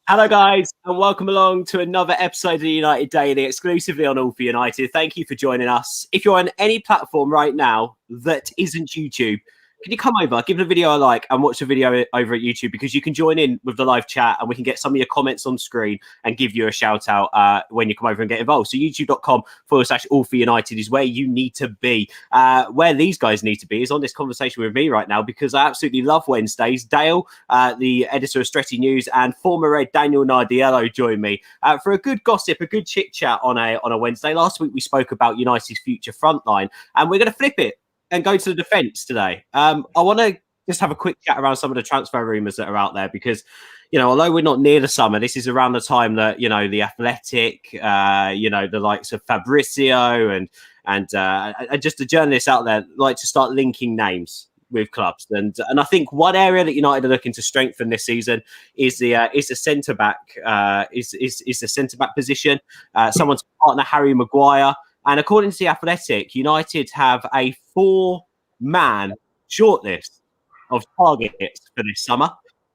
Hello, guys, and welcome along to another episode of the United Daily, exclusively on All for United. Thank you for joining us. If you're on any platform right now that isn't YouTube, can you come over, give the video a like, and watch the video over at YouTube, because you can join in with the live chat and we can get some of your comments on screen and give you a shout out when you come over and get involved. So youtube.com/All for United is where you need to be. Where these guys need to be is on this conversation with me right now, because I absolutely love Wednesdays. Dale, the editor of Stretty News, and former Red Daniel Nardiello join me for a good gossip, a good chit chat on a Wednesday. Last week we spoke about United's future front line, and we're going to flip it and go to the defence today. I want to just have a quick chat around some of the transfer rumours that are out there, because, you know, although we're not near the summer, this is around the time that, you know, the Athletic, the likes of Fabrizio and just the journalists out there like to start linking names with clubs. And I think one area that United are looking to strengthen this season is the centre back is the centre back position. Someone's partner, Harry Maguire. And according to The Athletic, United have a 4-man shortlist of targets for this summer.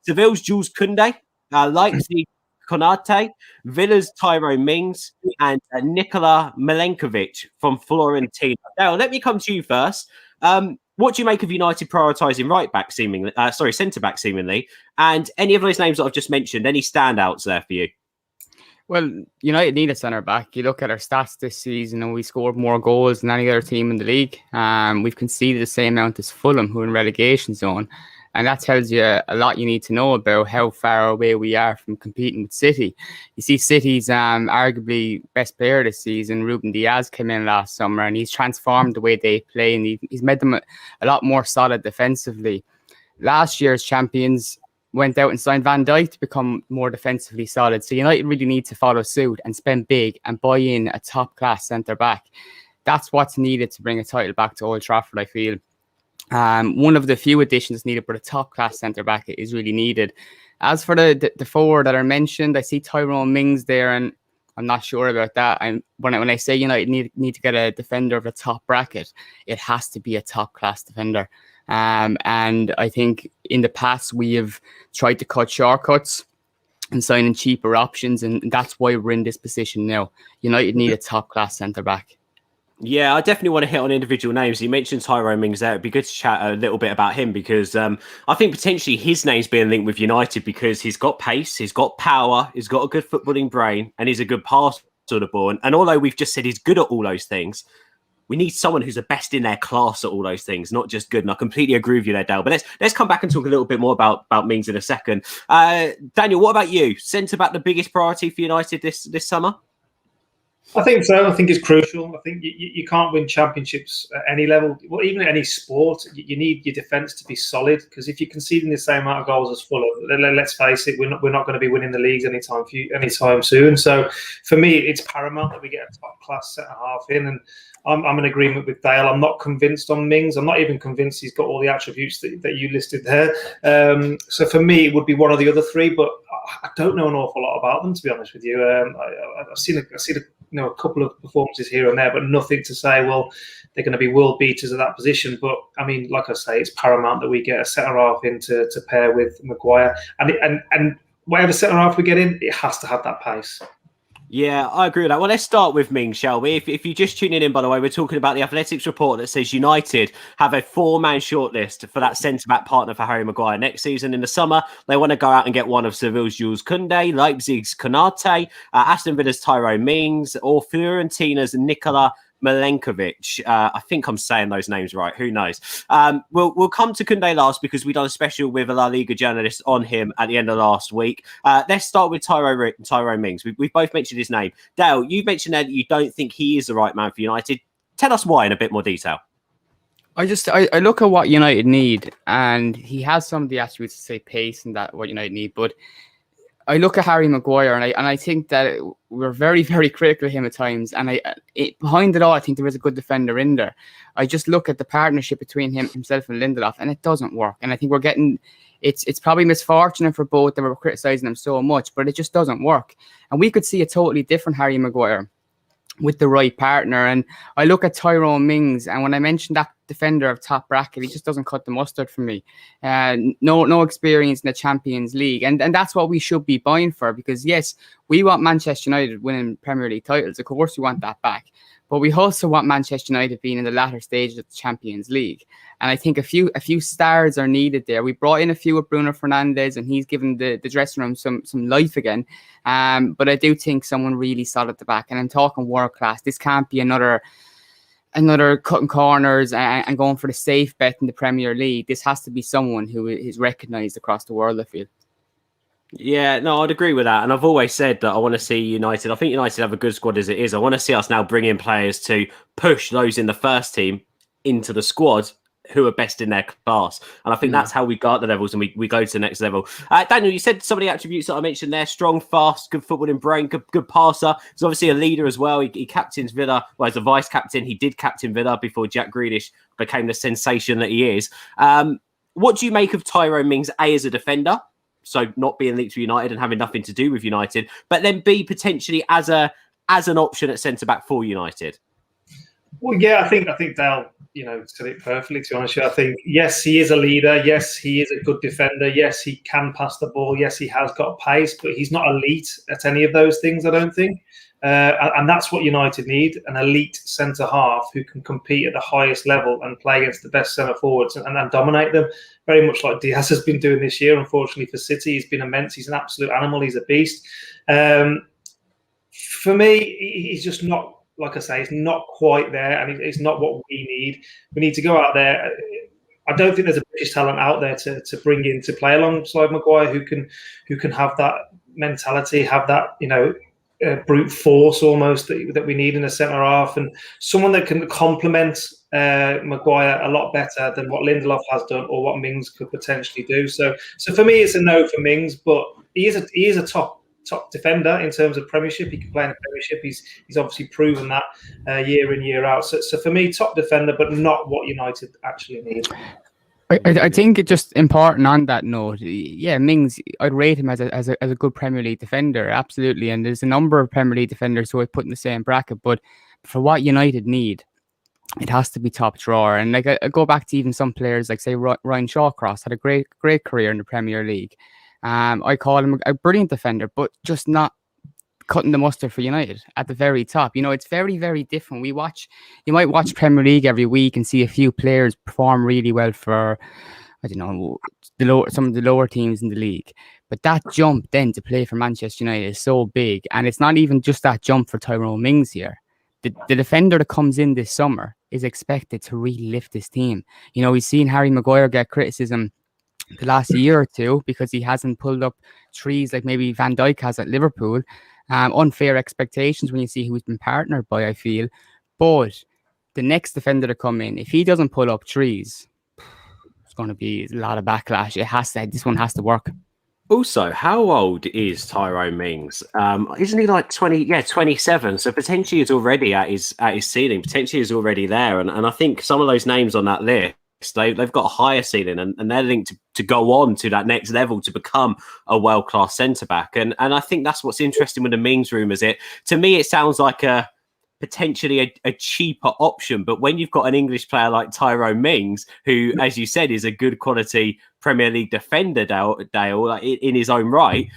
Seville's Jules Koundé, Leipzig Konate, Villa's Tyrone Mings, and Nikola Milenkovic from Fiorentina. Now, let me come to you first. What do you make of United prioritising centre back seemingly, and any of those names that I've just mentioned? Any standouts there for you? Well, United need a centre-back. You look at our stats this season and we scored more goals than any other team in the league. We've conceded the same amount as Fulham, who are in relegation zone. And that tells you a lot you need to know about how far away we are from competing with City. You see City's arguably best player this season, Ruben Diaz, came in last summer, and he's transformed the way they play, and he's made them a lot more solid defensively. Last year's champions went out and signed Van Dijk to become more defensively solid. So United really need to follow suit and spend big and buy in a top-class centre-back. That's what's needed to bring a title back to Old Trafford, I feel. One of the few additions needed, but a top-class centre-back is really needed. As for the four that are mentioned, I see Tyrone Mings there, and I'm not sure about that. When I say United need to get a defender of a top bracket, it has to be a top-class defender. And I think in the past we have tried to cut shortcuts and signing cheaper options, and that's why we're in this position now. United need a top-class centre-back. Yeah, I definitely want to hit on individual names. You mentioned Tyrone Mings there. It'd be good to chat a little bit about him, because I think potentially his name's being linked with United because he's got pace, he's got power, he's got a good footballing brain, and he's a good passer to the ball. And although we've just said he's good at all those things, we need someone who's the best in their class at all those things, not just good. And I completely agree with you there, Dale. But let's come back and talk a little bit more about Mings in a second. Daniel, what about you? Centre-back the biggest priority for United this summer? I think so. I think it's crucial. I think you can't win championships at any level, well, even at any sport. You need your defence to be solid, because if you're conceding the same amount of goals as Fulham, let's face it, we're not going to be winning the leagues anytime soon. So for me, it's paramount that we get a top-class centre-half in, and I'm in agreement with Dale. I'm not convinced on Mings. I'm not even convinced he's got all the attributes that you listed there. So for me, it would be one of the other three, but I don't know an awful lot about them, to be honest with you. I've seen a couple of performances here and there, but nothing to say, well, they're going to be world beaters at that position. But I mean, like I say, it's paramount that we get a centre half in to pair with Maguire, and whatever centre half we get in, it has to have that pace. Yeah, I agree with that. Well, let's start with Mings, shall we? If you're just tuning in, by the way, we're talking about the Athletics report that says United have a 4-man shortlist for that centre-back partner for Harry Maguire next season. In the summer, they want to go out and get one of Seville's Jules Koundé, Leipzig's Konate, Aston Villa's Tyrone Mings, or Fiorentina's Nikola Milenkovic. I think I'm saying those names right. Who knows? We'll come to Koundé last, because we done a special with a La Liga journalist on him at the end of last week. Let's start with Tyrone Mings. We've both mentioned his name. Dale, you mentioned there that you don't think he is the right man for United. Tell us why in a bit more detail. I look at what United need, and he has some of the attributes to say pace and that what United need, but I look at Harry Maguire and I think that we're very, very critical of him at times. And behind it all, I think there is a good defender in there. I just look at the partnership between himself and Lindelof, and it doesn't work. And I think we're getting it's probably misfortunate for both that we're criticising him so much, but it just doesn't work. And we could see a totally different Harry Maguire with the right partner. And I look at Tyrone Mings, and when I mentioned that defender of top bracket. He just doesn't cut the mustard for me. No experience in the Champions League. And that's what we should be buying for, because yes, we want Manchester United winning Premier League titles. Of course we want that back. But we also want Manchester United being in the latter stages of the Champions League. And I think a few stars are needed there. We brought in a few with Bruno Fernandez, and he's given the dressing room some life again. But I do think someone really solid at the back. And I'm talking world class. This can't be another cutting corners and going for the safe bet in the Premier League. This has to be someone who is recognised across the world, I feel. Yeah, no, I'd agree with that. And I've always said that I want to see United. I think United have a good squad as it is. I want to see us now bring in players to push those in the first team into the squad who are best in their class. And I think that's how we go at the levels, and we go to the next level. Daniel, you said some of the attributes that I mentioned there: strong, fast, good footballing brain, good passer. He's obviously a leader as well. He captains Villa. Well, as a vice captain, he did captain Villa before Jack Grealish became the sensation that he is. What do you make of Tyrone Mings, A, as a defender? So not being linked to United and having nothing to do with United, but then B, potentially as an option at centre-back for United? Well, yeah, I think Dale, said it perfectly, to be honest. I think, yes, he is a leader. Yes, he is a good defender. Yes, he can pass the ball. Yes, he has got pace, but he's not elite at any of those things, I don't think. And that's what United need, an elite centre-half who can compete at the highest level and play against the best centre-forwards and dominate them, very much like Diaz has been doing this year. Unfortunately for City, he's been immense. He's an absolute animal. He's a beast. For me, he's just not, like I say, he's not quite there, and it's not what we need. We need to go out there. I don't think there's a British talent out there to bring in to play alongside Maguire who can have that mentality, have that, brute force almost that we need in a centre half, and someone that can complement Maguire a lot better than what Lindelof has done or what Mings could potentially do. So for me, it's a no for Mings, but he is a top defender in terms of Premiership. He can play in the Premiership. He's obviously proven that year in, year out. So for me, top defender, but not what United actually need. I think it's just important on that note. Yeah, Mings, I'd rate him as a good Premier League defender, absolutely. And there's a number of Premier League defenders who I put in the same bracket. But for what United need, it has to be top drawer. And like I go back to even some players, like say Ryan Shawcross had a great career in the Premier League. I call him a brilliant defender, but just not cutting the mustard for United at the very top. It's very, very different. You might watch Premier League every week and see a few players perform really well for, I don't know, some of the lower teams in the league. But that jump then to play for Manchester United is so big. And it's not even just that jump for Tyrone Mings here. The defender that comes in this summer is expected to really lift this team. We've seen Harry Maguire get criticism the last year or two because he hasn't pulled up trees like maybe Van Dijk has at Liverpool. Unfair expectations when you see who he's been partnered by, I feel. But the next defender to come in, if he doesn't pull up trees, it's going to be a lot of backlash. This one has to work. Also, how old is Tyrone Mings? Isn't he like 20? Yeah, 27. So potentially he's already at his ceiling. Potentially he's already there. And I think some of those names on that list, they've got a higher ceiling and they're linked to go on to that next level to become a world-class centre-back. And I think that's what's interesting with the Mings rumours. To me, it sounds like potentially a cheaper option. But when you've got an English player like Tyrone Mings, who, as you said, is a good quality Premier League defender, Dale, like in his own right,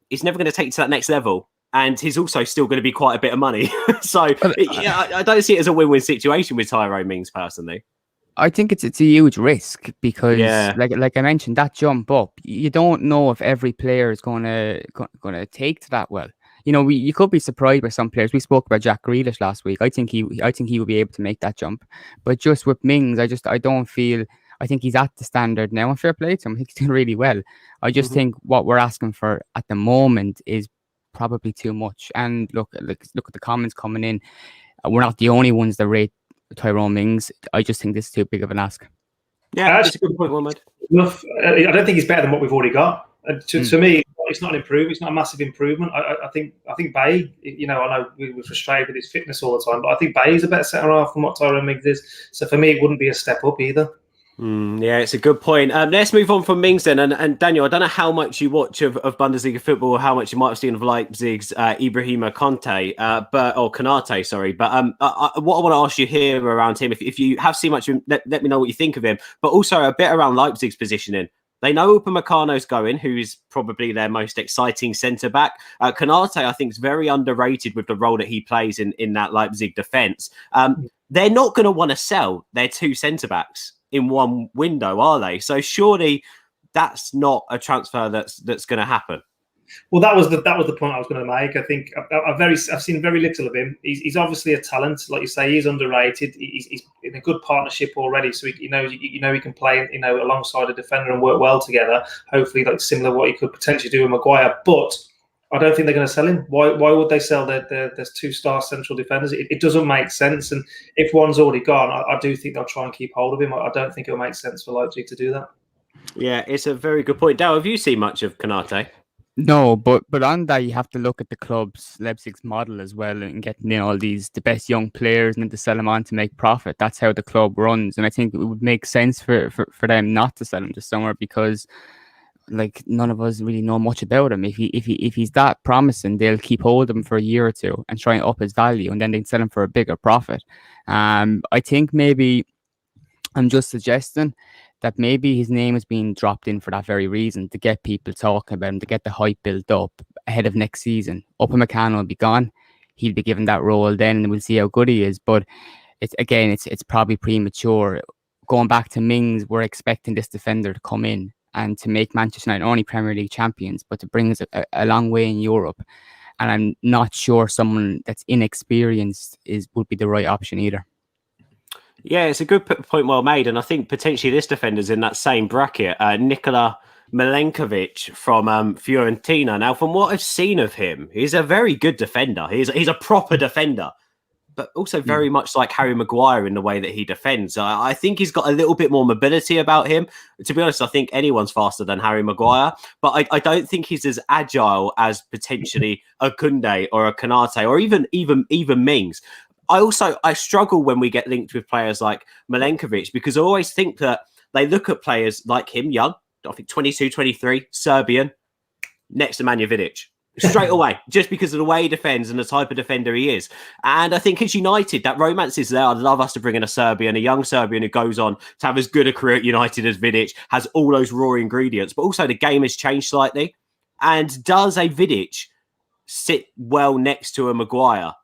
he's never going to take you to that next level. And he's also still going to be quite a bit of money. So I don't see it as a win-win situation with Tyrone Mings personally. I think it's a huge risk because, like I mentioned, that jump up, you don't know if every player is going to take to that well. You could be surprised by some players. We spoke about Jack Grealish last week. I think he will be able to make that jump. But just with Mings, I think he's at the standard now. And fair play to him. I think he's doing really well. I just think what we're asking for at the moment is probably too much. And look at the comments coming in. We're not the only ones that rate Tyrone Mings. I just think this is too big of an ask. Yeah, that's a good point, Mohamed. I don't think he's better than what we've already got. To me, it's not an improvement. It's not a massive improvement. I think Bae, I know we were frustrated with his fitness all the time, but I think Bae is a better centre half than what Tyrone Mings is. So for me, it wouldn't be a step up either. Yeah, it's a good point. Let's move on from Mings then. And Daniel, I don't know how much you watch of Bundesliga football, or how much you might have seen of Leipzig's Ibrahima Conte, or Konate, sorry. But what I want to ask you here around him, if you have seen much of him, let me know what you think of him. But also a bit around Leipzig's positioning. They know Upamecano's going, who is probably their most exciting centre-back. Konate, I think, is very underrated with the role that he plays in that Leipzig defence. They're not going to want to sell their two centre-backs in one window, are they? So surely that's not a transfer that's going to happen. Well, that was the point I was going to make. I think I've seen very little of him. He's obviously a talent, like you say. He's underrated. He's in a good partnership already, so he can play alongside a defender and work well together. Hopefully, like similar what he could potentially do with Maguire. But I don't think they're going to sell him. Why would they sell their 2-star central defenders? It doesn't make sense. And if one's already gone, I do think they'll try and keep hold of him. I don't think it'll make sense for Leipzig to do that. Yeah, it's a very good point. Dal, have you seen much of Konate? No, but on that you have to look at the club's Leipzig's model as well, and getting in all the best young players and then to sell them on to make profit. That's how the club runs, and I think it would make sense for them not to sell him to somewhere, because like none of us really know much about him. If he's that promising, they'll keep hold of him for a year or two and try and up his value, and then they'd sell him for a bigger profit. I think maybe I'm just suggesting that maybe his name is being dropped in for that very reason, to get people talking about him, to get the hype built up ahead of next season. Upamecano will be gone. He'll be given that role then, and we'll see how good he is. But it's probably premature. Going back to Mings, we're expecting this defender to come in and to make Manchester United not only Premier League champions, but to bring us a long way in Europe. And I'm not sure someone that's inexperienced would be the right option either. Yeah, it's a good point, well made. And I think potentially this defender's in that same bracket, Nikola Milenkovic from Fiorentina. Now, from what I've seen of him, he's a very good defender. He's a proper defender, but also very much like Harry Maguire in the way that he defends. I think he's got a little bit more mobility about him. To be honest, I think anyone's faster than Harry Maguire, but I don't think he's as agile as potentially a Koundé or a Konate or even Mings. I struggle when we get linked with players like Milenkovic, because I always think that they look at players like him, young, I think 22, 23, Serbian, next to Man Utd, straight away, just because of the way he defends and the type of defender he is. And I think as United, that romance is there. I'd love us to bring in a young Serbian who goes on to have as good a career at United as Vidic, has all those raw ingredients, but also the game has changed slightly. And does a Vidic sit well next to a Maguire?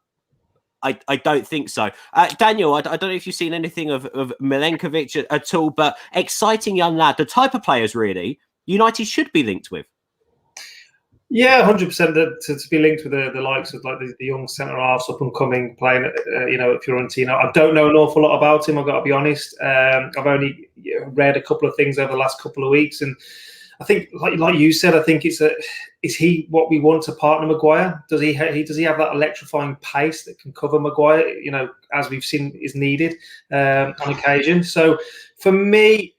I don't think so. Daniel, I don't know if you've seen anything of Milenkovic at all, but exciting young lad, the type of players really United should be linked with. Yeah, 100% to be linked with the likes of like the young centre halves up and coming, playing at Fiorentina. I don't know an awful lot about him, I've got to be honest. I've only read a couple of things over the last couple of weeks, and I think, like you said, I think is he what we want to partner Maguire? Does he have that electrifying pace that can cover Maguire? As we've seen, is needed on occasion. So for me,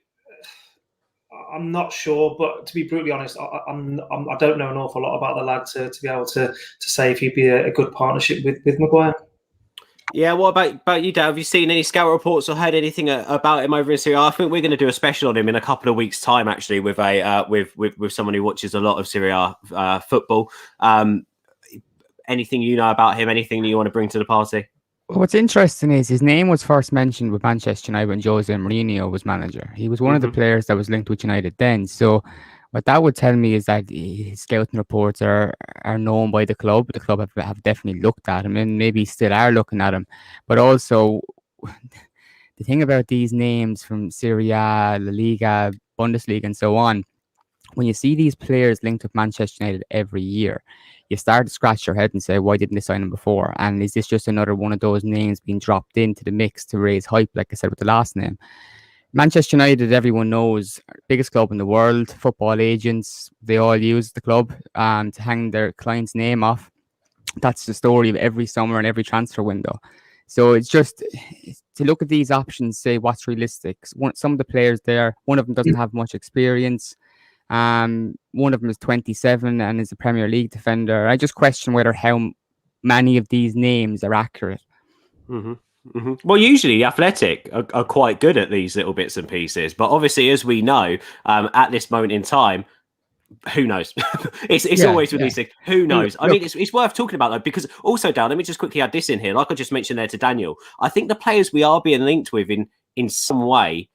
I'm not sure, but to be brutally honest, I don't know an awful lot about the lad to be able to say if he'd be a good partnership with Maguire. Yeah, what about you, Dad? Have you seen any scout reports or heard anything about him over in Serie A? I think we're going to do a special on him in a couple of weeks' time, actually, with with someone who watches a lot of Serie A football. Anything you know about him? Anything that you want to bring to the party? What's interesting is his name was first mentioned with Manchester United when Jose Mourinho was manager. He was one of the players that was linked with United then. So what that would tell me is that his scouting reports are known by the club. The club have definitely looked at him, and maybe still are looking at him. But also, the thing about these names from Serie A, La Liga, Bundesliga, and so on, when you see these players linked with Manchester United every year, you start to scratch your head and say, why didn't they sign him before? And is this just another one of those names being dropped into the mix to raise hype, like I said with the last name? Manchester United, everyone knows, biggest club in the world. Football agents, they all use the club to hang their client's name off. That's the story of every summer and every transfer window. So it's just to look at these options, say what's realistic. Some of the players there, one of them doesn't have much experience. One of them is 27 and is a Premier League defender. I just question whether how many of these names are accurate. Mm-hmm. Well, usually Athletic are quite good at these little bits and pieces, but obviously, as we know, at this moment in time, who knows? it's always with these things. Who knows? I mean, it's worth talking about though, because also, Dan, let me just quickly add this in here. Like I just mentioned there to Daniel, I think the players we are being linked with in some way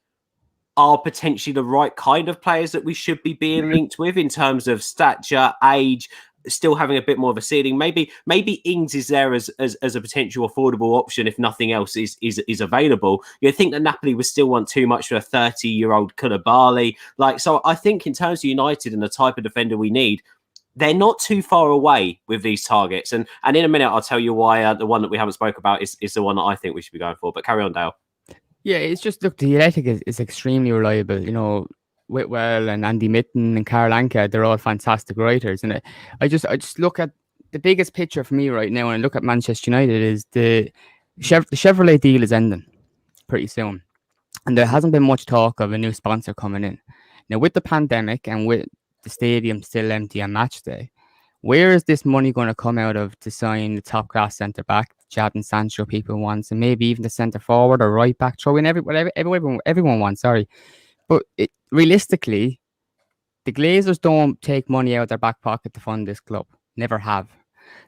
are potentially the right kind of players that we should be being linked with in terms of stature, age, still having a bit more of a ceiling. Maybe Ings is there as a potential affordable option if nothing else is available. You think that Napoli would still want too much for a 30-year-old Koulibaly. So I think in terms of United and the type of defender we need, they're not too far away with these targets. And in a minute, I'll tell you why the one that we haven't spoke about is the one that I think we should be going for. But carry on, Dale. Yeah, it's just, look, the Athletic is extremely reliable. You know, Whitwell and Andy Mitten and Karl Anka, they're all fantastic writers. And I just look at the biggest picture for me right now, and I look at Manchester United, is the Chevrolet deal is ending pretty soon. And there hasn't been much talk of a new sponsor coming in. Now, with the pandemic and with the stadium still empty on match day, where is this money going to come out of to sign the top class centre back, Jadon Sancho people wants, and maybe even the centre forward or right back, throw in everyone wants, sorry. But realistically, the Glazers don't take money out of their back pocket to fund this club. Never have.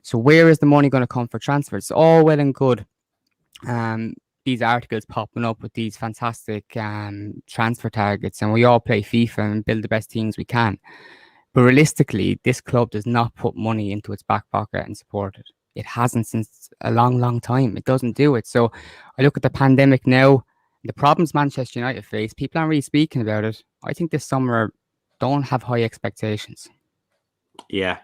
So where is the money going to come for transfers? It's all well and good. These articles popping up with these fantastic transfer targets, and we all play FIFA and build the best teams we can. But realistically, this club does not put money into its back pocket and support it. It hasn't since a long, long time. It doesn't do it. So I look at the pandemic now, the problems Manchester United face, people aren't really speaking about it. I think this summer, don't have high expectations. Yeah.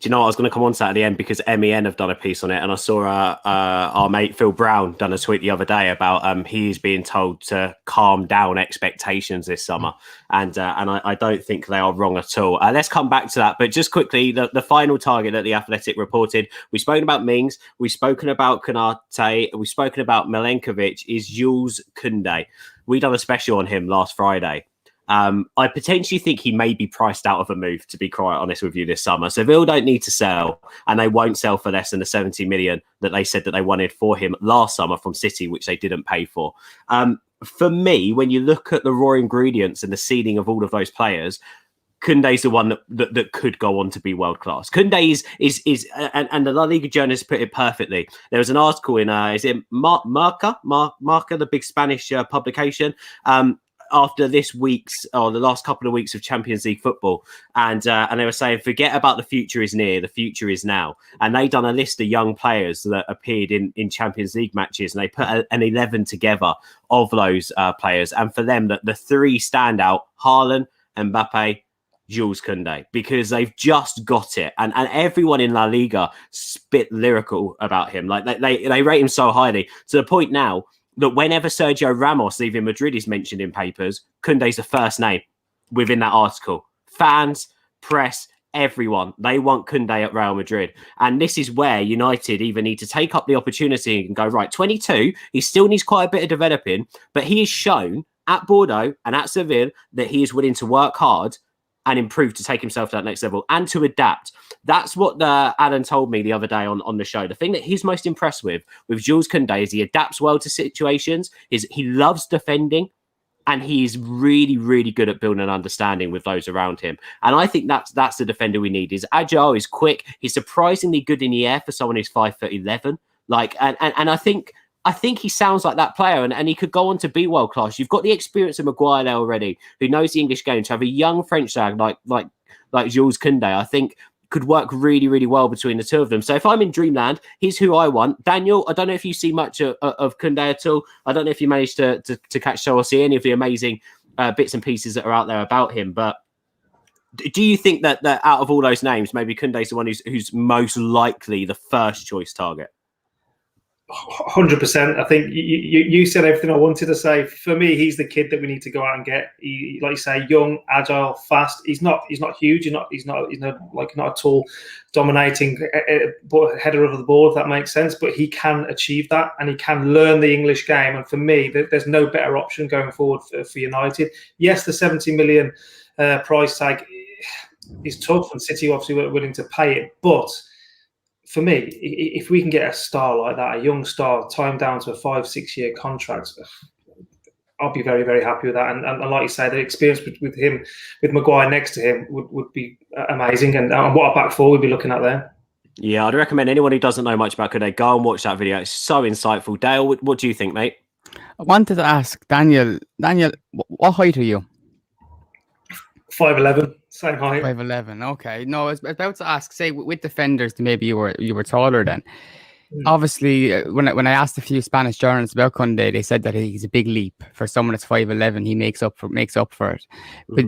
Do you know what? I was going to come on to that at the end because MEN have done a piece on it, and I saw our mate Phil Brown done a tweet the other day about he is being told to calm down expectations this summer, and I don't think they are wrong at all. Let's come back to that, but just quickly, the final target that the Athletic reported, we've spoken about Mings, we've spoken about Konate, we've spoken about Milenkovic, is Jules Koundé. We done a special on him last Friday. I potentially think he may be priced out of a move, to be quite honest with you, this summer. Seville don't need to sell, and they won't sell for less than the 70 million that they said that they wanted for him last summer from City, which they didn't pay for. For me, when you look at the raw ingredients and the ceiling of all of those players, Koundé's the one that could go on to be world class. Koundé is and the La Liga journalist put it perfectly. There was an article in is it Marca, the big Spanish publication, after this week's or the last couple of weeks of Champions League football, and they were saying, forget about the future is near, the future is now. And they done a list of young players that appeared in Champions League matches, and they put an 11 together of those players. And for them, the three stand out: Haaland, Mbappe, Jules Koundé, because they've just got it. And everyone in La Liga spit lyrical about him. Like they rate him so highly, to the point now that whenever Sergio Ramos leaving Madrid is mentioned in papers, Koundé's the first name within that article. Fans, press, everyone, they want Koundé at Real Madrid. And this is where United either need to take up the opportunity and go, right, 22, he still needs quite a bit of developing, but he has shown at Bordeaux and at Seville that he is willing to work hard and improve to take himself to that next level and to adapt. That's what Alan told me the other day on the show. The thing that he's most impressed with Jules Koundé is he adapts well to situations, he loves defending, and he's really, really good at building an understanding with those around him. And I think that's the defender we need. He's agile, he's quick, he's surprisingly good in the air for someone who's 5'11". And I think he sounds like that player, and he could go on to be world class. You've got the experience of Maguire there already, who knows the English game. To have a young French lad like Jules Koundé, I think could work really, really well between the two of them. So if I'm in Dreamland, he's who I want. Daniel, I don't know if you see much of Koundé at all. I don't know if you managed to catch or see any of the amazing bits and pieces that are out there about him. But do you think that out of all those names, maybe Koundé's the one who's most likely the first choice target? 100%. I think you said everything I wanted to say. For me, he's the kid that we need to go out and get. He, like you say, young, agile, fast. He's not huge. He's not a tall, dominating header of the ball, if that makes sense. But he can achieve that, and he can learn the English game. And for me, there's no better option going forward for United. Yes, the 70 million price tag is tough, and City obviously were willing to pay it, but for me, if we can get a star like that, a young star, timed down to a 5-6 year contract, I'll be very, very happy with that. And like you say, the experience with him, with Maguire next to him, would be amazing. And what a back four we'd be looking at there. Yeah, I'd recommend anyone who doesn't know much about Kunde, go and watch that video. It's so insightful. Dale, what do you think, mate? I wanted to ask Daniel, what height are you? 5'11", same height. 5'11". Okay. No, I was about to ask, say with defenders, maybe you were taller then. Obviously, when I asked a few Spanish journalists about Kunde, they said that he's a big leap for someone that's 5'11". He makes up for it. But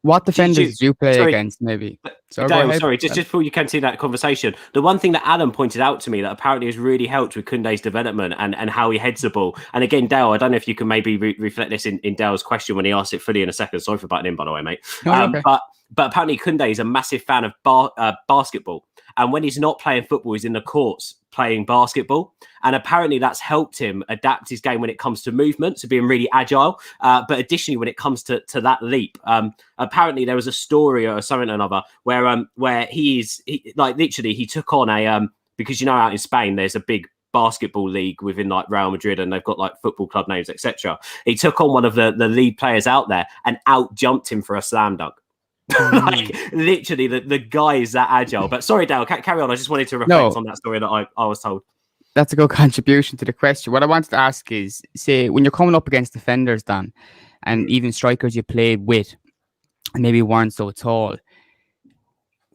what defenders do you play against? Maybe. Sorry, just before you continue that conversation, the one thing that Adam pointed out to me that apparently has really helped with Kunde's development and how he heads the ball. And again, Dale, I don't know if you can maybe reflect this in Dale's question when he asked it fully in a second. Sorry for butting in, by the way, mate. Okay. But apparently Kunde is a massive fan of basketball. And when he's not playing football, he's in the courts playing basketball. And apparently that's helped him adapt his game when it comes to movement, to being really agile. But additionally, when it comes to that leap, apparently there was a story or something or another where he took on a, because, you know, out in Spain, there's a big basketball league within like Real Madrid, and they've got like football club names, etc. He took on one of the lead players out there and out jumped him for a slam dunk. Like literally the guy is that agile. But sorry, Dale, carry on. I just wanted to reflect on that story that I was told. That's a good contribution to the question. What I wanted to ask is, say, when you're coming up against defenders, Dan, and even strikers you played with and maybe weren't so tall,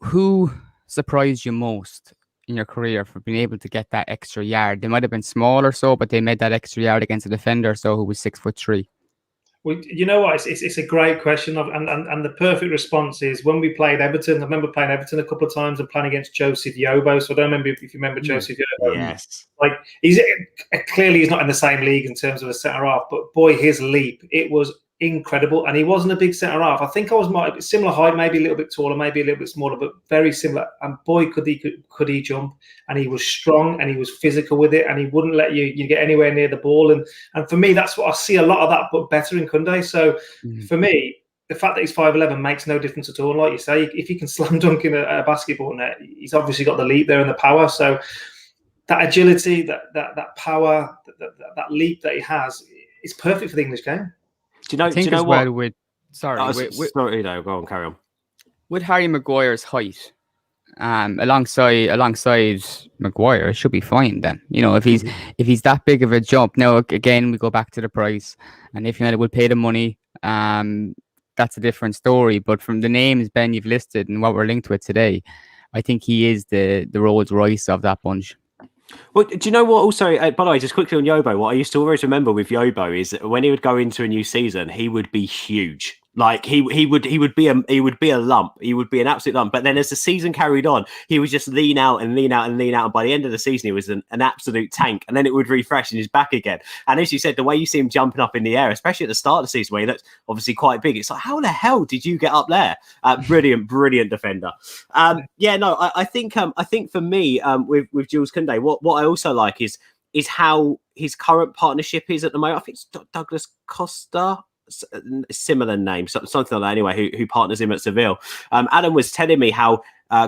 who surprised you most in your career for being able to get that extra yard? They might have been small or so, but they made that extra yard against a defender who was 6'3". Well, you know what? It's a great question, and the perfect response is when we played Everton. I remember playing Everton a couple of times and playing against Joseph Yobo. So I don't remember if you remember Joseph Yobo. Yes. Like he's not in the same league in terms of a centre half, but boy, his leap, it was incredible. And he wasn't a big centre half. I think I was similar height, maybe a little bit taller, maybe a little bit smaller, but very similar. And boy, could he jump! And he was strong and he was physical with it, and he wouldn't let you get anywhere near the ball. And for me, that's what I see a lot of that, but better in Kunde. So for me, the fact that he's 5'11" makes no difference at all. Like you say, if he can slam dunk in a basketball net, he's obviously got the leap there and the power. So that agility, that power, that leap that he has, is perfect for the English game. Do you know what? Sorry, no, go on, carry on. With Harry Maguire's height, alongside Maguire, it should be fine then. You know, if he's that big of a jump. Now, again, we go back to the price, and if United would pay the money, that's a different story. But from the names, Ben, you've listed and what we're linked with today, I think he is the Rolls Royce of that bunch. Well, do you know what? Also, by the way, just quickly on Yobo, what I used to always remember with Yobo is when he would go into a new season, he would be huge. Like he would be a lump. He would be an absolute lump. But then as the season carried on, he would just lean out. And by the end of the season, he was an absolute tank. And then it would refresh and he's back again. And as you said, the way you see him jumping up in the air, especially at the start of the season where he looks obviously quite big, it's like, how the hell did you get up there? Brilliant defender. I think for me, with Jules Kunde, what I also like is how his current partnership is at the moment. I think it's Douglas Costa. Similar name, something like that anyway, who partners him at Seville. Adam was telling me how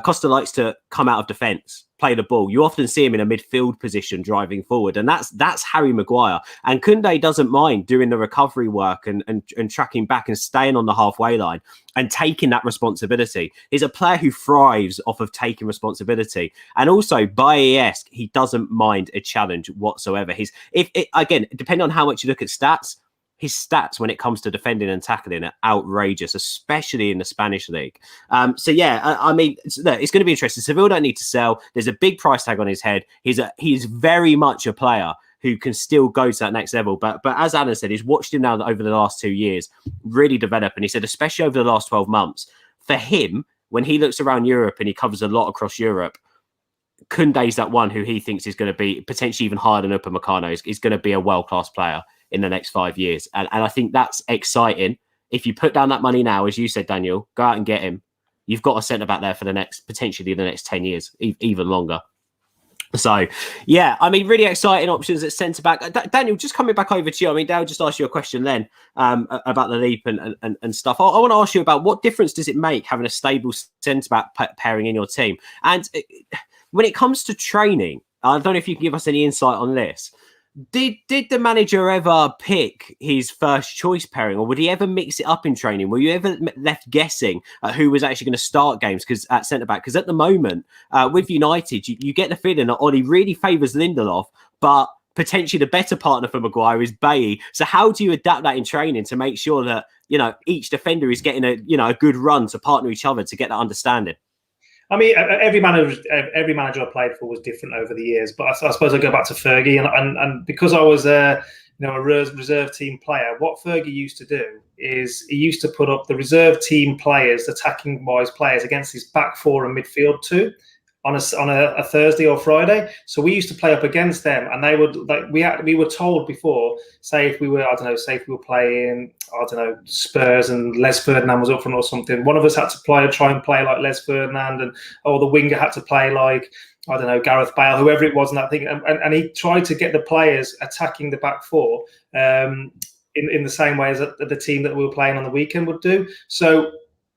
Costa likes to come out of defence, play the ball. You often see him in a midfield position driving forward, and that's Harry Maguire. And Kunde doesn't mind doing the recovery work and tracking back and staying on the halfway line and taking that responsibility. He's a player who thrives off of taking responsibility, and also Bailly-esque, he doesn't mind a challenge whatsoever. Again, depending on how much you look at stats, his stats when it comes to defending and tackling are outrageous, especially in the Spanish league. I mean, it's going to be interesting. Seville don't need to sell. There's a big price tag on his head. He's very much a player who can still go to that next level. But as Adam said, he's watched him now over the last 2 years really develop. And he said, especially over the last 12 months, for him, when he looks around Europe and he covers a lot across Europe, Kunde's that one who he thinks is going to be potentially even higher than Upamecano, is going to be a world-class player in the next 5 years. And I think that's exciting. If you put down that money now, as you said, Daniel, go out and get him. You've got a centre-back there for potentially the next 10 years, even longer. So, yeah, I mean, really exciting options at centre-back. Daniel, just coming back over to you. I mean, Dale just asked you a question then about the leap and stuff. I want to ask you about what difference does it make having a stable centre-back pairing in your team? And when it comes to training, I don't know if you can give us any insight on this. Did the manager ever pick his first choice pairing, or would he ever mix it up in training? Were you ever left guessing who was actually going to start games at centre back? Because at the moment with United, you get the feeling that Ollie really favours Lindelof, but potentially the better partner for Maguire is Bailly. So how do you adapt that in training to make sure that each defender is getting a good run to partner each other to get that understanding? I mean, every manager I played for was different over the years. But I suppose I go back to Fergie, and because I was a reserve team player, what Fergie used to do is he used to put up the reserve team players, attacking wise players, against his back four and midfield two on a Thursday or Friday. So we used to play up against them, and they would we were told before, say if we were playing Spurs and Les Ferdinand was up front or something, one of us had to try and play like Les Ferdinand, or the winger had to play like Gareth Bale, whoever it was in that thing, and he tried to get the players attacking the back four in the same way as the team that we were playing on the weekend would do. So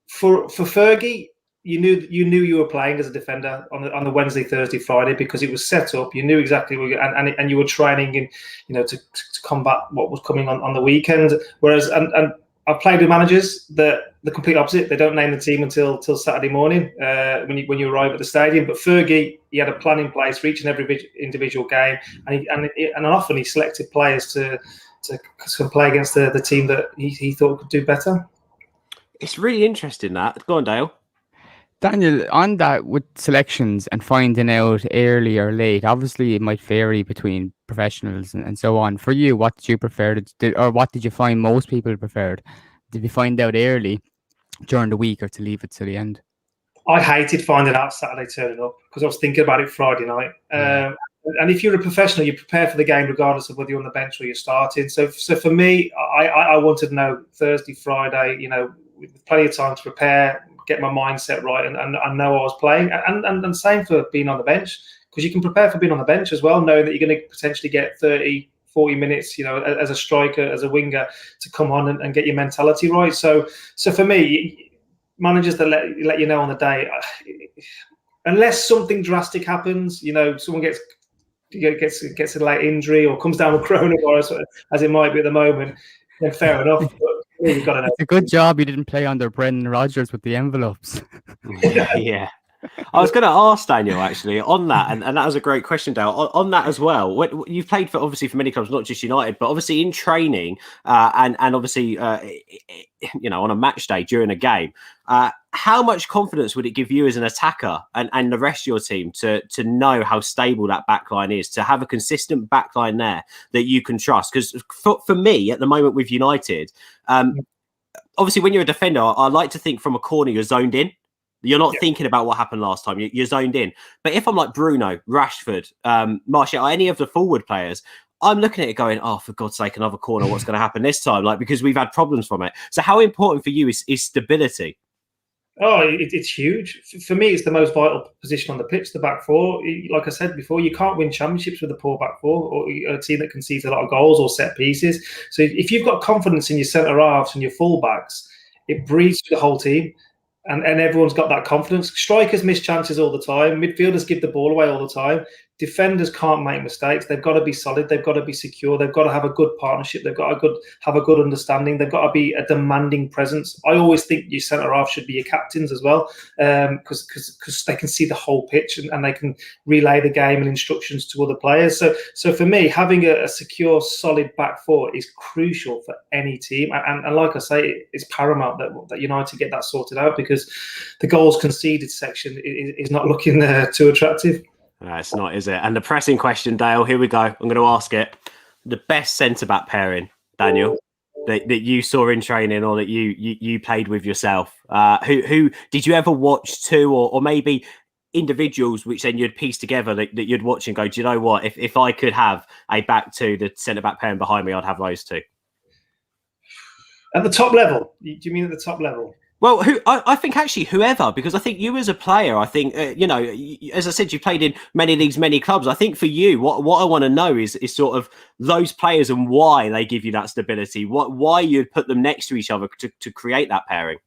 for Fergie, you knew you were playing as a defender on the Wednesday, Thursday, Friday, because it was set up. You knew exactly what and you were training to combat what was coming on the weekend. Whereas and I've played with managers that the complete opposite. They don't name the team until Saturday morning when you arrive at the stadium. But Fergie, he had a plan in place for each and every individual game, and often he selected players to play against the team that he thought could do better. It's really interesting that. Go on, Dale. Daniel, on that with selections and finding out early or late, obviously it might vary between professionals and so on. For you, what did you prefer or what did you find most people preferred? Did you find out early during the week or to leave it to the end? I hated finding out Saturday turning up because I was thinking about it Friday night. And if you're a professional, you prepare for the game regardless of whether you're on the bench or you're starting. So for me, I wanted to know Thursday, Friday, with plenty of time to prepare, get my mindset right, and know I was playing. And same for being on the bench, because you can prepare for being on the bench as well, knowing that you're going to potentially get 30, 40 minutes, as a striker, as a winger, to come on and get your mentality right. So for me, managers that let you know on the day, unless something drastic happens, someone gets a late injury or comes down with coronavirus, as it might be at the moment, then fair enough. But you've got to know. It's a good job you didn't play under Brendan Rodgers with the envelopes. Yeah. I was going to ask Daniel actually on that, and that was a great question, Dale. On that as well, you've played for many clubs, not just United, but obviously in training and obviously on a match day during a game. How much confidence would it give you as an attacker and the rest of your team to know how stable that backline is, to have a consistent backline there that you can trust? Because for me at the moment with United, obviously when you're a defender, I like to think from a corner you're zoned in. You're not thinking about what happened last time. You're zoned in. But if I'm like Bruno, Rashford, Martial, any of the forward players, I'm looking at it going, oh, for God's sake, another corner. What's going to happen this time? Because we've had problems from it. So how important for you is stability? Oh, it's huge. For me, it's the most vital position on the pitch, the back four. Like I said before, you can't win championships with a poor back four or a team that concedes a lot of goals or set pieces. So if you've got confidence in your centre-halves and your full-backs, it breathes through the whole team. And everyone's got that confidence. Strikers miss chances all the time. Midfielders give the ball away all the time. Defenders can't make mistakes. They've got to be solid. They've got to be secure. They've got to have a good partnership. They've got to have a good understanding. They've got to be a demanding presence. I always think your centre-half should be your captains as well, because they can see the whole pitch and they can relay the game and instructions to other players. So for me, having a secure, solid back four is crucial for any team. And like I say, it's paramount that United get that sorted out, because the goals conceded section is not looking too attractive. No, it's not, is it? And the pressing question, Dale, here we go. I'm going to ask it. The best centre-back pairing, Daniel, that you saw in training or that you played with yourself. Who did you ever watch to, or maybe individuals which then you'd piece together that you'd watch and go, do you know what? If I could have a back two, the centre-back pairing behind me, I'd have those two. At the top level? Do you mean at the top level? Well, I think actually whoever, because I think you as a player, I think, as I said, you played in many leagues, many clubs. I think for you, what I want to know is sort of those players and why they give you that stability, why you'd put them next to each other to create that pairing.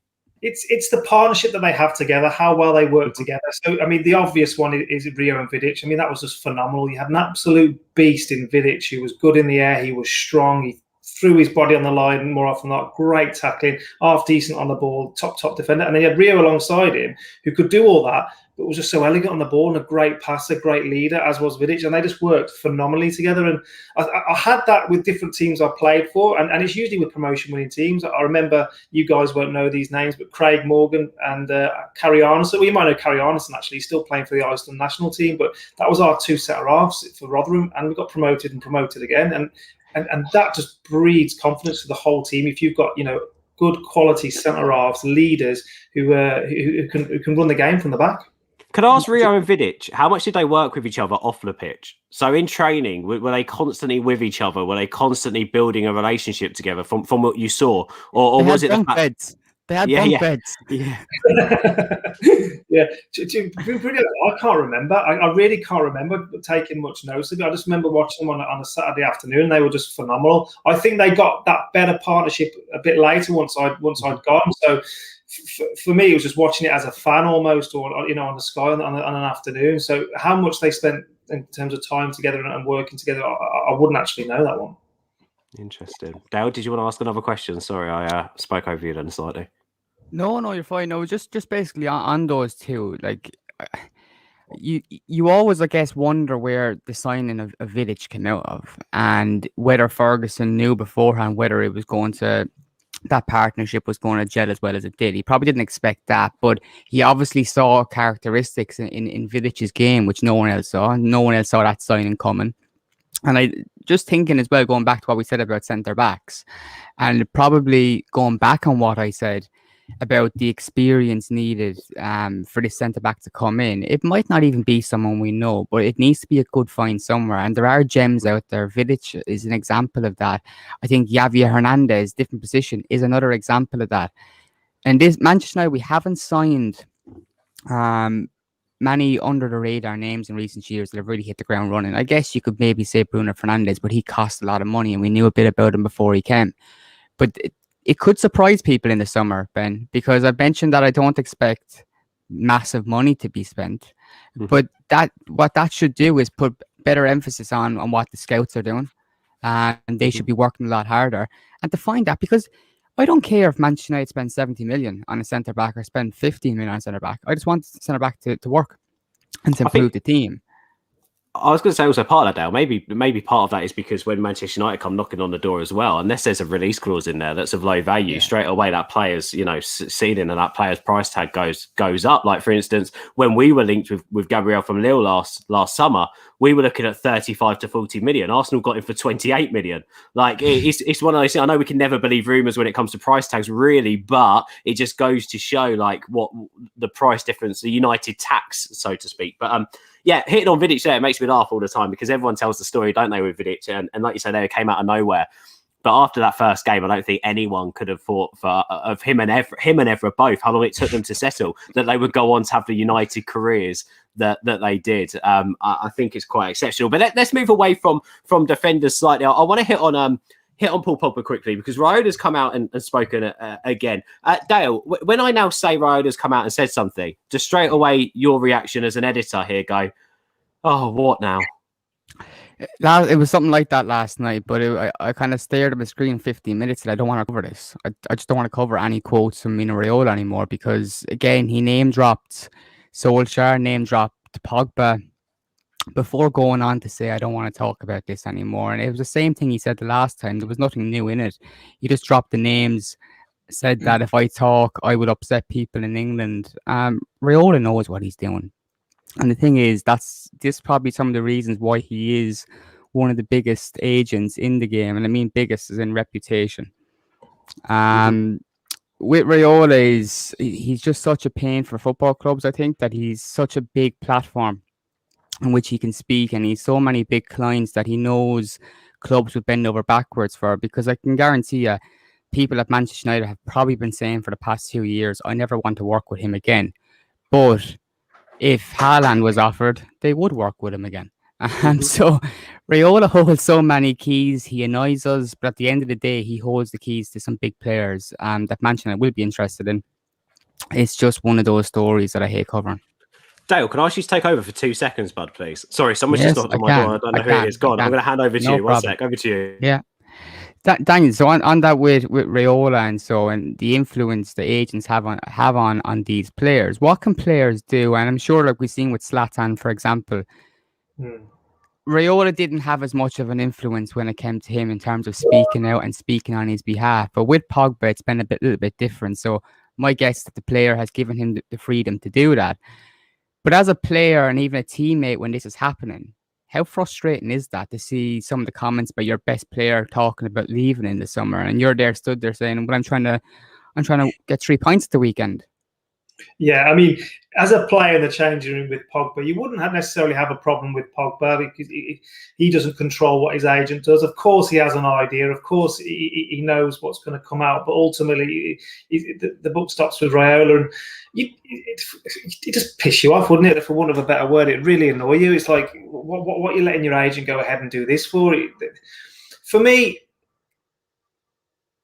it's the partnership that they have together, how well they work together. So, I mean, the obvious one is Rio and Vidic. I mean, that was just phenomenal. You had an absolute beast in Vidic. He was good in the air. He was strong. He threw his body on the line more often than not. Great tackling, half decent on the ball, top defender. And then you had Rio alongside him who could do all that, but was just so elegant on the ball and a great passer, great leader, as was Vidic. And they just worked phenomenally together. And I had that with different teams I played for. And it's usually with promotion-winning teams. I remember, you guys won't know these names, but Craig Morgan and Carrie Arneson. Well, you might know Carrie Arneson, actually. He's still playing for the Iceland national team. But that was our two centre-halves for Rotherham. And we got promoted and promoted again. And that just breeds confidence for the whole team. If you've got, good quality centre-halves, leaders who can run the game from the back. Could I ask Rio and Vidic, how much did they work with each other off the pitch? So in training, were they constantly with each other? Were they constantly building a relationship together from what you saw? Or was it bunk beds? They had bunk beds. Yeah. Yeah. I can't remember. I really can't remember taking much notice of it. I just remember watching them on a Saturday afternoon. They were just phenomenal. I think they got that better partnership a bit later once I'd gone. So for me, it was just watching it as a fan almost, or on the Sky on an afternoon. So how much they spent in terms of time together and working together, I wouldn't actually know that one. Interesting. Dale, did you want to ask another question? Sorry, I spoke over you then slightly. No, you're fine. No, just basically on those two. Like, you always, I guess, wonder where the signing of Vidic came out of, and whether Ferguson knew beforehand whether it was going to, that partnership was going to gel as well as it did. He probably didn't expect that, but he obviously saw characteristics in Vidic's game which no one else saw. No one else saw that signing coming. And I just thinking as well, going back to what we said about centre backs, and probably going back on what I said about the experience needed for this centre back to come in. It might not even be someone we know, but it needs to be a good find somewhere. And there are gems out there. Vidic is an example of that. I think Javier Hernandez, different position, is another example of that. And this Manchester United, we haven't signed many under the radar names in recent years that have really hit the ground running. I guess you could maybe say Bruno Fernandez, but he cost a lot of money and we knew a bit about him before he came. But it could surprise people in the summer, Ben, because I've mentioned that I don't expect massive money to be spent. Mm-hmm. But what that should do is put better emphasis on what the scouts are doing. And they should be working a lot harder. And to find that, because I don't care if Manchester United spend 70 million on a centre-back or spend 15 million on a centre-back. I just want the centre-back to work and to improve the team. I was going to say also part of that, Dale, maybe part of that is because when Manchester United come knocking on the door as well, unless there's a release clause in there that's of low value, straight away that player's ceiling and that player's price tag goes up. Like for instance, when we were linked with Gabriel from Lille last summer, we were looking at 35 to 40 million. Arsenal got him for 28 million. Like it's one of those things. I know we can never believe rumours when it comes to price tags, really, but it just goes to show like what the price difference, the United tax, so to speak. But hitting on Vidic there, it makes me laugh all the time because everyone tells the story, don't they, with Vidic? And like you said, they came out of nowhere. But after that first game, I don't think anyone could have thought of him and Evra both, how long it took them to settle, that they would go on to have the United careers that they did. I think it's quite exceptional. But let's move away from defenders slightly. I want to hit on Paul Pogba quickly because Raiola's come out and spoken again. Dale, when I now say Raiola's come out and said something, just straight away your reaction as an editor here go, oh, what now? It was something like that last night, but I kind of stared at my screen 15 minutes and I don't want to cover this. I just don't want to cover any quotes from Mino Raiola anymore because, again, he name-dropped Solskjaer, name-dropped Pogba before going on to say, I don't want to talk about this anymore. And it was the same thing he said the last time. There was nothing new in it. He just dropped the names, said that if I talk, I would upset people in England. Raiola knows what he's doing. And the thing is, this probably some of the reasons why he is one of the biggest agents in the game. And I mean biggest as in reputation. With Raiola, he's just such a pain for football clubs, I think, that he's such a big platform in which he can speak, and he's so many big clients that he knows clubs would bend over backwards for, because I can guarantee you people at Manchester United have probably been saying for the past 2 years, I never want to work with him again. But if Haaland was offered, they would work with him again. And so Raiola holds so many keys. He annoys us, but at the end of the day, he holds the keys to some big players that Manchester United will be interested in. it's just one of those stories that I hate covering. Dale, can I ask you to take over for 2 seconds, bud, please? Sorry, someone's Yes, just knocked I on my door. can. I don't know I who it can. is. Go on, I'm going to hand over to No you. One problem. sec, over to you. Yeah. Daniel, so on that with Raiola and so, and the influence the agents have on these players, what can players do? And I'm sure, like we've seen with Zlatan, for example, Raiola didn't have as much of an influence when it came to him in terms of speaking out and speaking on his behalf. But with Pogba, it's been a little bit different. So my guess is that the player has given him the freedom to do that. But as a player and even a teammate, when this is happening, how frustrating is that to see some of the comments by your best player talking about leaving in the summer, and you're there, stood there saying, "Well, I'm trying to get 3 points the weekend." Yeah, I mean, as a player in the changing room with Pogba, you wouldn't necessarily have a problem with Pogba because he doesn't control what his agent does. Of course, he has an idea. Of course, he knows what's going to come out. But ultimately, the book stops with Raiola, and it just piss you off, wouldn't it? For want of a better word, it really annoy you. It's like, what are you letting your agent go ahead and do this for? For me,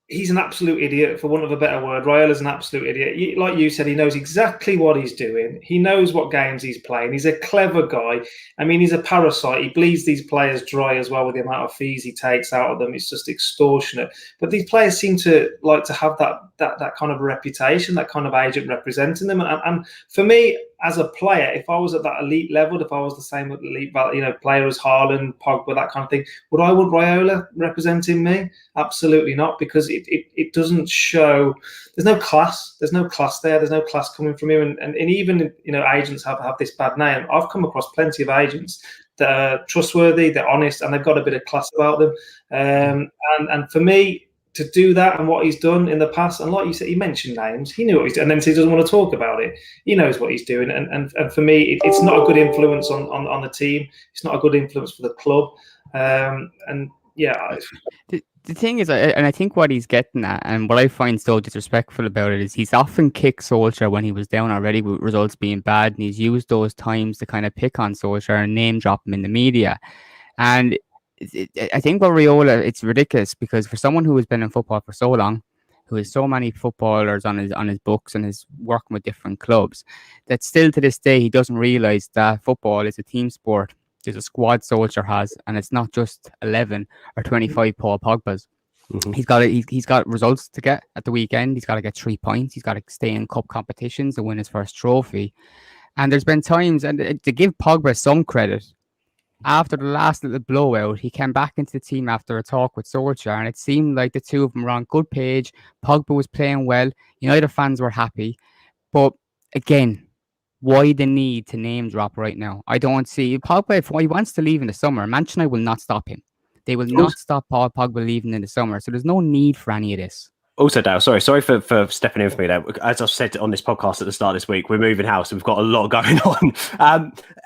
he's an absolute idiot, for want of a better word. Raiola's an absolute idiot. Like you said, he knows exactly what he's doing. He knows what games he's playing. He's a clever guy. I mean, he's a parasite. He bleeds these players dry as well with the amount of fees he takes out of them. It's just extortionate. But these players seem to like to have that kind of reputation, that kind of agent representing them. And for me, as a player, if I was at that elite level, if I was the same elite, player as Haaland, Pogba, that kind of thing, would I want Raiola representing me? Absolutely not, because it doesn't show. There's no class. There's no class there. There's no class coming from him. And even agents have this bad name. I've come across plenty of agents that are trustworthy, they're honest, and they've got a bit of class about them. And for me, to do that and what he's done in the past, and like you said, he mentioned names. He knew what he's doing, and then he doesn't want to talk about it. He knows what he's doing, and for me, it's not a good influence on the team. It's not a good influence for the club. And yeah, the thing is, and I think what he's getting at, and what I find so disrespectful about it, is he's often kicked Solskjaer when he was down already with results being bad, and he's used those times to kind of pick on Solskjaer and name drop him in the media. And I think with Raiola, it's ridiculous because for someone who has been in football for so long, who has so many footballers on his books and is working with different clubs, that still to this day he doesn't realise that football is a team sport. There's a squad Solskjaer has, and it's not just 11 or 25 Paul Pogbas. Mm-hmm. He's got results to get at the weekend. He's got to get 3 points. He's got to stay in cup competitions and win his first trophy. And there's been times, and to give Pogba some credit, after the last little blowout, he came back into the team after a talk with Solskjaer, and it seemed like the two of them were on good page. Pogba was playing well. United fans were happy. But again, why the need to name drop right now? I don't see Pogba. If he wants to leave in the summer, Manchester United will not stop him. They will not stop Paul Pogba leaving in the summer. So there's no need for any of this. Also, Dale, sorry for stepping in for me there. As I've said on this podcast at the start of this week, we're moving house and we've got a lot going on.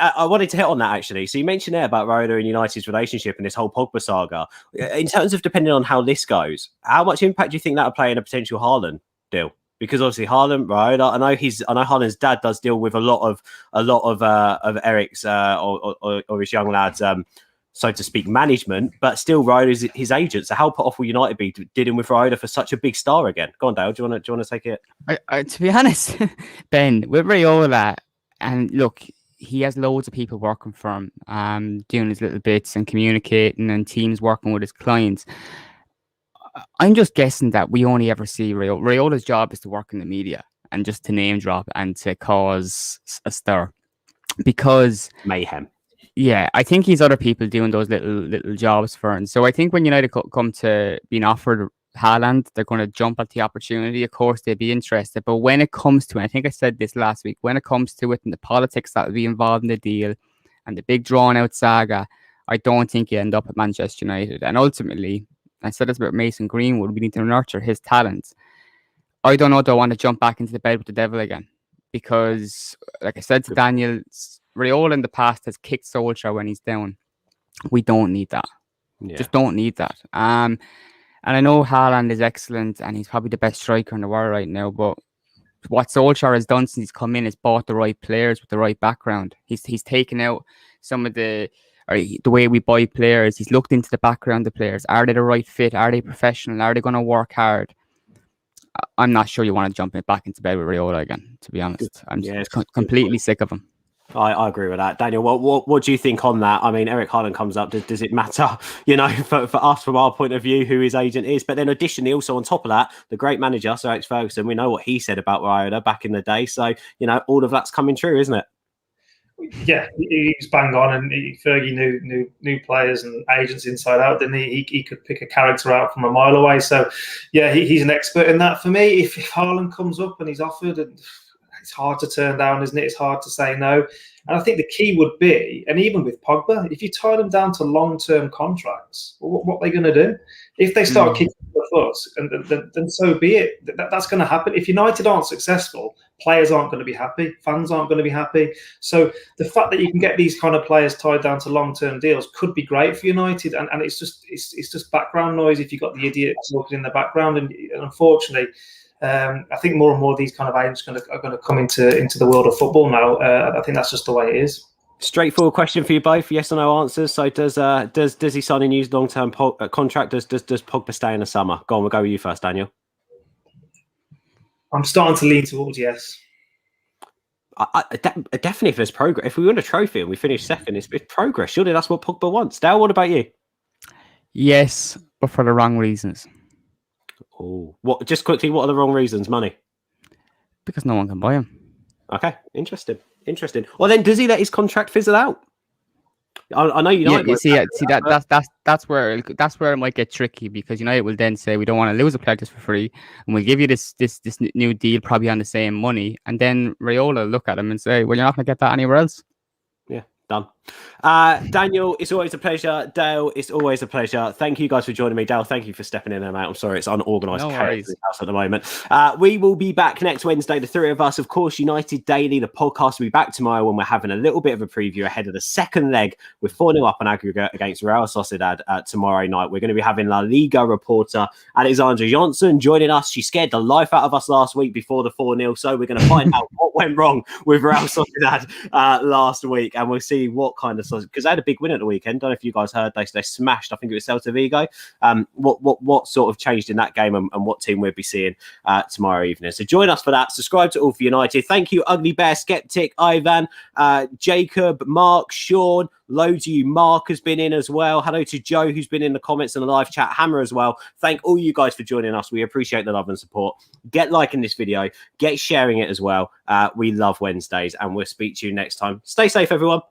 I wanted to hit on that, actually. So you mentioned there about Raiola and United's relationship and this whole Pogba saga. In terms of depending on how this goes, how much impact do you think that will play in a potential Haaland deal? Because obviously Haaland, Raiola, I know Haaland's dad does deal with a lot of Eric's or his young lads, so to speak, management, but still Raiola is his agent. So how put off will United be dealing with Raiola for such a big star again? Go on, Dale. Do you want to take it? To be honest, Ben, with Raiola, and look, he has loads of people working for him, doing his little bits and communicating, and teams working with his clients. I'm just guessing that we only ever see Raiola. Raiola's job is to work in the media and just to name drop and to cause a stir, because mayhem. Yeah, I think he's other people doing those little jobs for him. So I think when United come to being offered Haaland, they're going to jump at the opportunity. Of course, they'd be interested. But when it comes to it, I think I said this last week, when it comes to it and the politics that will be involved in the deal and the big drawn-out saga, I don't think you end up at Manchester United. And ultimately, I said this about Mason Greenwood, we need to nurture his talents. I don't know, do I want to jump back into the bed with the devil again? Because, like I said to Daniel, Raiola in the past has kicked Solskjaer when he's down. We don't need that. Yeah. Just don't need that. And I know Haaland is excellent and he's probably the best striker in the world right now, but what Solskjaer has done since he's come in is bought the right players with the right background. He's taken out some of the way we buy players. He's looked into the background of players. Are they the right fit? Are they professional? Are they going to work hard? I'm not sure you want to jump back into bed with Raiola again, to be honest. I'm completely sick of him. I agree with that. Daniel, what do you think on that? I mean, Eric Haaland comes up. Does it matter, for us from our point of view, who his agent is? But then additionally, also on top of that, the great manager, Sir Alex Ferguson, we know what he said about Raiola back in the day. So, all of that's coming true, isn't it? Yeah, he's bang on, and Fergie knew players and agents inside out, didn't he? He could pick a character out from a mile away. So, yeah, he's an expert in that. For me, if Haaland comes up and he's offered, and it's hard to turn down, isn't it? It's hard to say no. And I think the key would be, and even with Pogba, if you tie them down to long-term contracts, what are they going to do? If they start kicking the foot, then so be it. That's going to happen. If United aren't successful, players aren't going to be happy, fans aren't going to be happy. So the fact that you can get these kind of players tied down to long-term deals could be great for United. And it's just background noise if you've got the idiot walking in the background. And unfortunately, I think more and more of these kind of agents are going to come into the world of football now. I think that's just the way it is. Straightforward question for you both, yes or no answers. So does he sign a new long-term contract? Does Pogba stay in the summer? Go on, we'll go with you first, Daniel. I'm starting to lean towards yes. Definitely, if there's progress, if we win a trophy and we finish second, it's progress. Surely that's what Pogba wants. Dale, what about you? Yes, but for the wrong reasons. Oh, what? Just quickly, what are the wrong reasons? Money. Because no one can buy him. Okay, interesting. Well, then does he let his contract fizzle out? I know United. That's where it might get tricky, because United will then say we don't want to lose a player just for free, and we'll give you this new deal probably on the same money, and then Raiola look at him and say, well, you're not going to get that anywhere else. Yeah, done. Daniel, it's always a pleasure. Dale, it's always a pleasure. Thank you guys for joining me. Dale, thank you for stepping in and out. I'm sorry, it's unorganised chaos in the house at the moment. We will be back next Wednesday, the three of us. Of course, United Daily, the podcast, will be back tomorrow when we're having a little bit of a preview ahead of the second leg. We're 4-0 up on aggregate against Real Sociedad tomorrow night. We're going to be having La Liga reporter Alexandra Johnson joining us. She scared the life out of us last week before the 4-0, so we're going to find out what went wrong with Real Sociedad last week, and we'll see what kind of, because they had a big win at the weekend. Don't know if you guys heard, they smashed, I think it was Celta Vigo. What sort of changed in that game, and what team we'll be seeing tomorrow evening. So join us for that. Subscribe to All for United. Thank you, Ugly Bear, Skeptic, Ivan, Jacob, Mark, Sean, loads of you. Mark has been in as well. Hello to Joe, who's been in the comments and the live chat. Hammer as well. Thank all you guys for joining us. We appreciate the love and support. Get liking this video. Get sharing it as well. We love Wednesdays, and we'll speak to you next time. Stay safe, everyone.